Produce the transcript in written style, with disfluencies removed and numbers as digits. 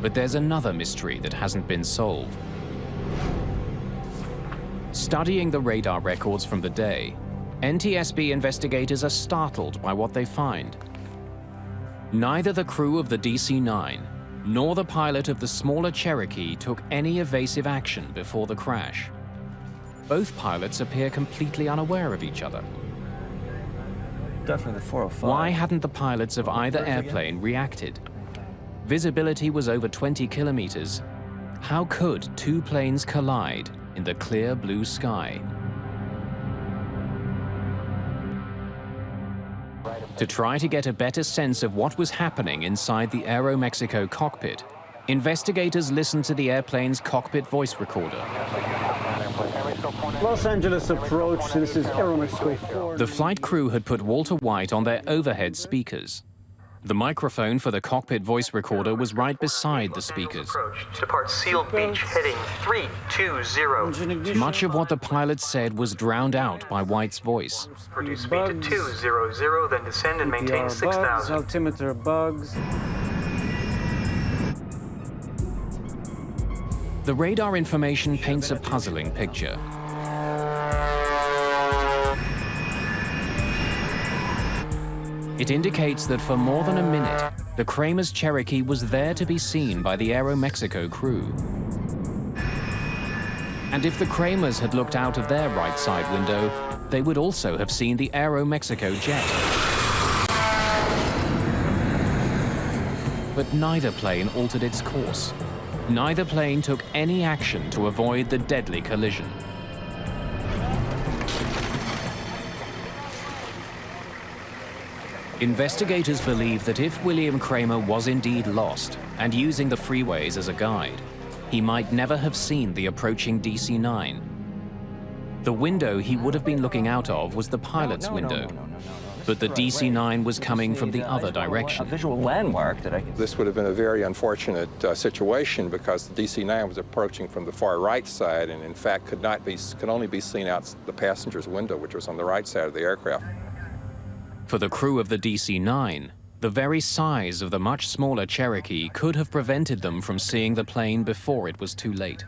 But there's another mystery that hasn't been solved. Studying the radar records from the day, NTSB investigators are startled by what they find. Neither the crew of the DC-9 nor the pilot of the smaller Cherokee took any evasive action before the crash. Both pilots appear completely unaware of each other. Definitely the 405. Why hadn't the pilots of either airplane reacted? Visibility was over 20 kilometers. How could two planes collide in the clear blue sky? To try to get a better sense of what was happening inside the Aeroméxico cockpit, investigators listened to the airplane's cockpit voice recorder. Los Angeles approach, this is Aeroméxico 4. The flight crew had put Walter White on their overhead speakers. The microphone for the cockpit voice recorder was right beside the speakers. Depart sealed beach, heading 320. Much of what the pilot said was drowned out by White's voice. Reduce speed to 200, then descend and maintain 6,000. Altimeter bugs. The radar information paints a puzzling picture. It indicates that for more than a minute, the Kramer's Cherokee was there to be seen by the Aeroméxico crew. And if the Kramers had looked out of their right side window, they would also have seen the Aeroméxico jet. But neither plane altered its course. Neither plane took any action to avoid the deadly collision. Investigators believe that if William Kramer was indeed lost and using the freeways as a guide, he might never have seen the approaching DC-9. The window he would have been looking out of was the pilot's window, but the DC-9 was coming from the other direction. A visual landmark that I could... This would have been a very unfortunate situation because the DC-9 was approaching from the far right side and in fact could only be seen out the passenger's window, which was on the right side of the aircraft. For the crew of the DC-9, the very size of the much smaller Cherokee could have prevented them from seeing the plane before it was too late.